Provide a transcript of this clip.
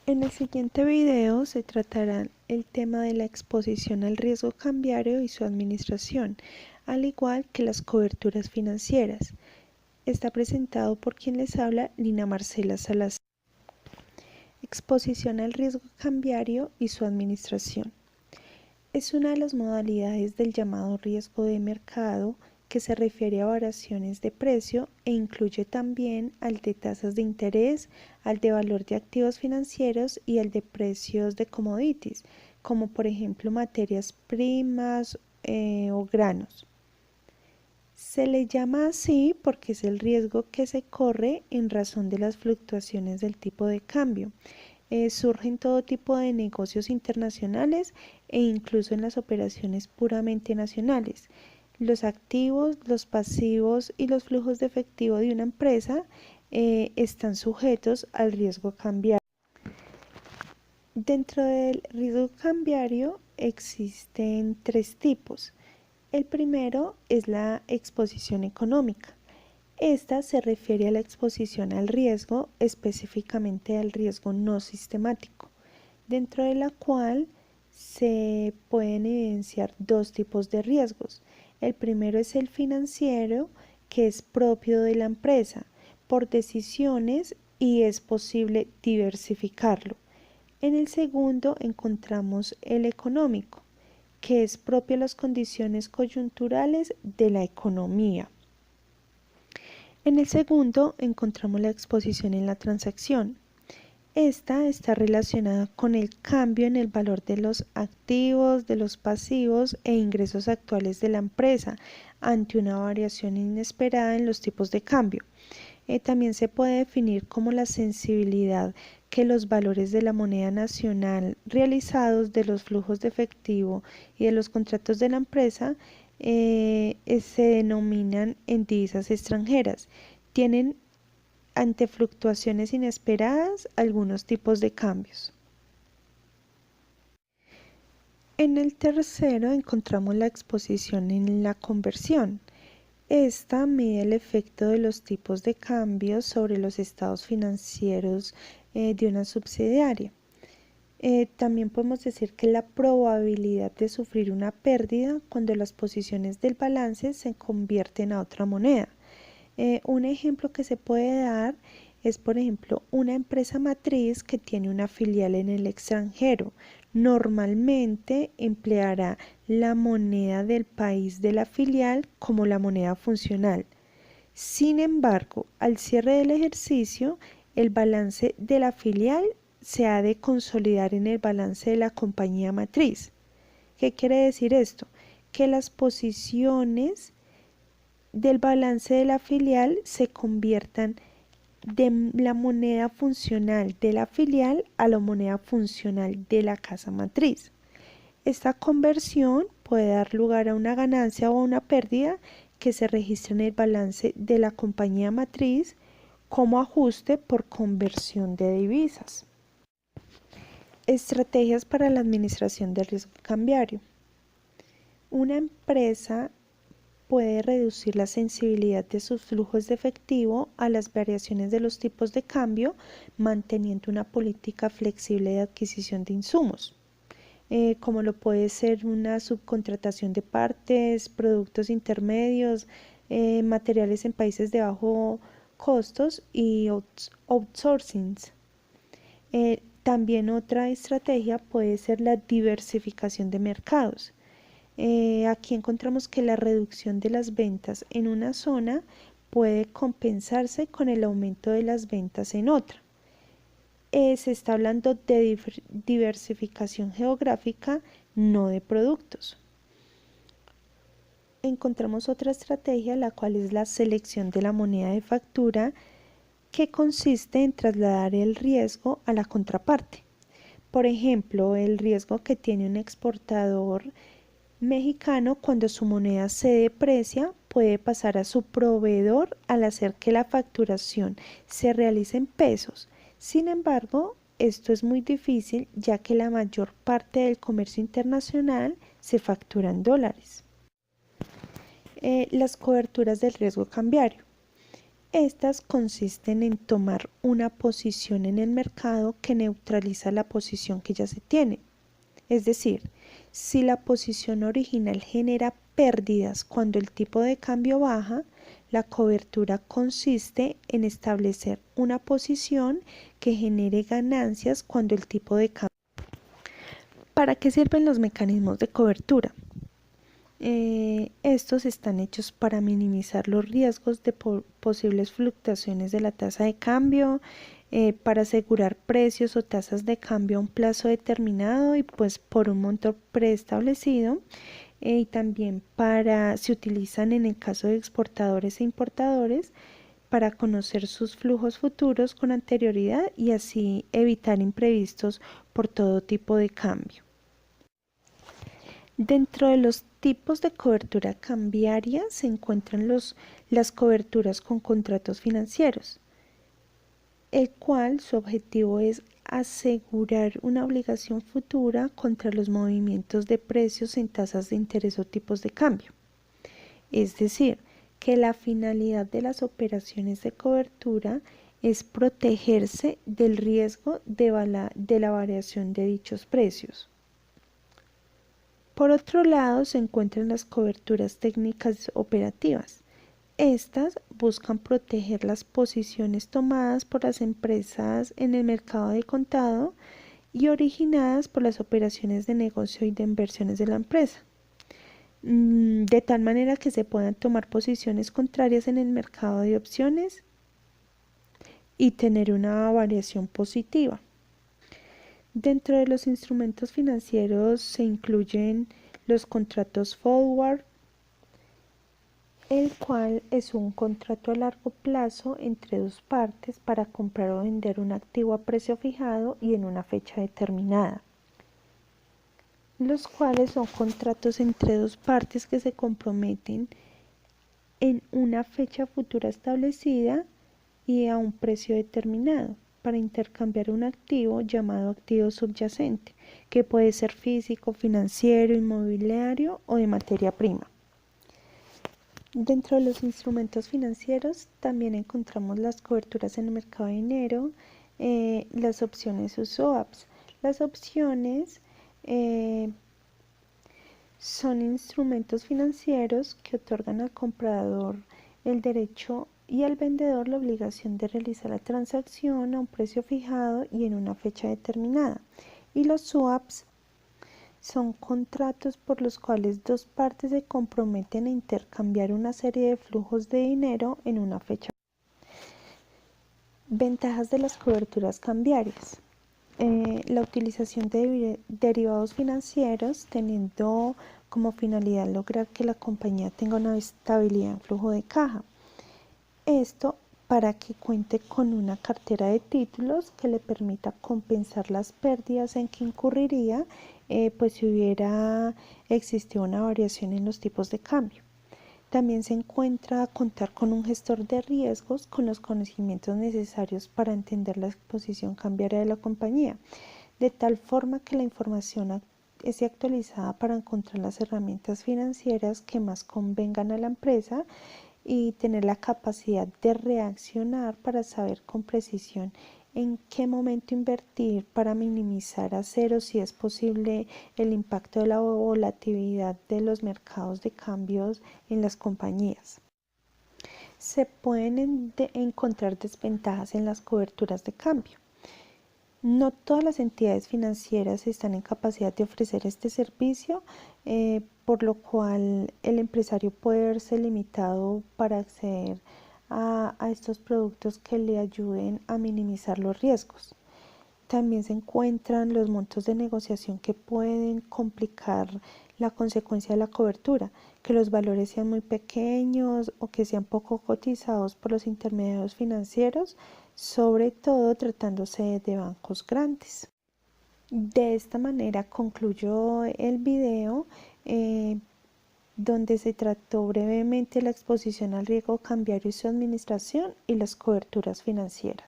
En el siguiente video se tratará el tema de la exposición al riesgo cambiario y su administración, al igual que las coberturas financieras. Está presentado por quien les habla, Lina Marcela Salazar. Exposición al riesgo cambiario y su administración. Es una de las modalidades del llamado riesgo de mercado que se refiere a variaciones de precio e incluye también al de tasas de interés, al de valor de activos financieros y al de precios de commodities, como por ejemplo materias primas o granos. Se le llama así porque es el riesgo que se corre en razón de las fluctuaciones del tipo de cambio. Surgen todo tipo de negocios internacionales e incluso en las operaciones puramente nacionales. Los activos, los pasivos y los flujos de efectivo de una empresa están sujetos al riesgo cambiario. Dentro del riesgo cambiario existen tres tipos. El primero es la exposición económica. Esta se refiere a la exposición al riesgo, específicamente al riesgo no sistemático, dentro de la cual se pueden evidenciar dos tipos de riesgos. El primero es el financiero, que es propio de la empresa por decisiones y es posible diversificarlo. En el segundo encontramos el económico, que es propio de las condiciones coyunturales de la economía. En el segundo encontramos la exposición en la transacción. Esta está relacionada con el cambio en el valor de los activos, de los pasivos e ingresos actuales de la empresa ante una variación inesperada en los tipos de cambio. También se puede definir como la sensibilidad que los valores de la moneda nacional realizados de los flujos de efectivo y de los contratos de la empresa se denominan en divisas extranjeras. Tienen ante fluctuaciones inesperadas algunos tipos de cambios. En el tercero encontramos la exposición en la conversión. Esta mide el efecto de los tipos de cambio sobre los estados financieros de una subsidiaria. También podemos decir que la probabilidad de sufrir una pérdida cuando las posiciones del balance se convierten a otra moneda. Un ejemplo que se puede dar es, por ejemplo, una empresa matriz que tiene una filial en el extranjero. Normalmente empleará la moneda del país de la filial como la moneda funcional. Sin embargo, al cierre del ejercicio, el balance de la filial se ha de consolidar en el balance de la compañía matriz. ¿Qué quiere decir esto? Que las posiciones del balance de la filial se conviertan de la moneda funcional de la filial a la moneda funcional de la casa matriz. Esta conversión puede dar lugar a una ganancia o a una pérdida que se registra en el balance de la compañía matriz como ajuste por conversión de divisas. Estrategias para la administración del riesgo cambiario. Una empresa puede reducir la sensibilidad de sus flujos de efectivo a las variaciones de los tipos de cambio, manteniendo una política flexible de adquisición de insumos, como lo puede ser una subcontratación de partes, productos intermedios, materiales en países de bajo costos y outsourcing. También otra estrategia puede ser la diversificación de mercados. Aquí encontramos que la reducción de las ventas en una zona puede compensarse con el aumento de las ventas en otra. Se está hablando de diversificación geográfica, no de productos. Encontramos otra estrategia, la cual es la selección de la moneda de factura, que consiste en trasladar el riesgo a la contraparte. Por ejemplo, el riesgo que tiene un exportador mexicano cuando su moneda se deprecia puede pasar a su proveedor al hacer que la facturación se realice en pesos. Sin embargo, esto es muy difícil ya que la mayor parte del comercio internacional se factura en dólares. Las coberturas del riesgo cambiario. Estas consisten en tomar una posición en el mercado que neutraliza la posición que ya se tiene. Es decir, si la posición original genera pérdidas cuando el tipo de cambio baja, la cobertura consiste en establecer una posición que genere ganancias cuando el tipo de cambio. ¿Para qué sirven los mecanismos de cobertura? Estos están hechos para minimizar los riesgos de posibles fluctuaciones de la tasa de cambio, para asegurar precios o tasas de cambio a un plazo determinado y pues por un monto preestablecido, y también se utilizan en el caso de exportadores e importadores para conocer sus flujos futuros con anterioridad y así evitar imprevistos por todo tipo de cambio. Dentro de los tipos de cobertura cambiaria se encuentran las coberturas con contratos financieros, el cual su objetivo es asegurar una obligación futura contra los movimientos de precios en tasas de interés o tipos de cambio. Es decir, que la finalidad de las operaciones de cobertura es protegerse del riesgo de la variación de dichos precios. Por otro lado, se encuentran las coberturas técnicas operativas. Estas buscan proteger las posiciones tomadas por las empresas en el mercado de contado y originadas por las operaciones de negocio y de inversiones de la empresa, de tal manera que se puedan tomar posiciones contrarias en el mercado de opciones y tener una variación positiva. Dentro de los instrumentos financieros se incluyen los contratos forward, el cual es un contrato a largo plazo entre dos partes para comprar o vender un activo a precio fijado y en una fecha determinada, los cuales son contratos entre dos partes que se comprometen en una fecha futura establecida y a un precio determinado para intercambiar un activo llamado activo subyacente, que puede ser físico, financiero, inmobiliario o de materia prima. Dentro de los instrumentos financieros también encontramos las coberturas en el mercado de dinero, las opciones o swaps. Las opciones son instrumentos financieros que otorgan al comprador el derecho y al vendedor la obligación de realizar la transacción a un precio fijado y en una fecha determinada. Y los swaps son contratos por los cuales dos partes se comprometen a intercambiar una serie de flujos de dinero en una fecha. Ventajas de las coberturas cambiarias. La utilización de derivados financieros teniendo como finalidad lograr que la compañía tenga una estabilidad en flujo de caja. Esto para que cuente con una cartera de títulos que le permita compensar las pérdidas en que incurriría pues si hubiera existido una variación en los tipos de cambio. También se encuentra contar con un gestor de riesgos con los conocimientos necesarios para entender la exposición cambiaria de la compañía, de tal forma que la información esté actualizada para encontrar las herramientas financieras que más convengan a la empresa y tener la capacidad de reaccionar para saber con precisión en qué momento invertir para minimizar a cero, si es posible, el impacto de la volatilidad de los mercados de cambios en las compañías. Se pueden encontrar desventajas en las coberturas de cambio. No todas las entidades financieras están en capacidad de ofrecer este servicio, por lo cual el empresario puede verse limitado para acceder a estos productos que le ayuden a minimizar los riesgos. También se encuentran los montos de negociación que pueden complicar la consecuencia de la cobertura, que los valores sean muy pequeños o que sean poco cotizados por los intermediarios financieros, sobre todo tratándose de bancos grandes. De esta manera concluyo el video, donde se trató brevemente la exposición al riesgo cambiario y su administración y las coberturas financieras.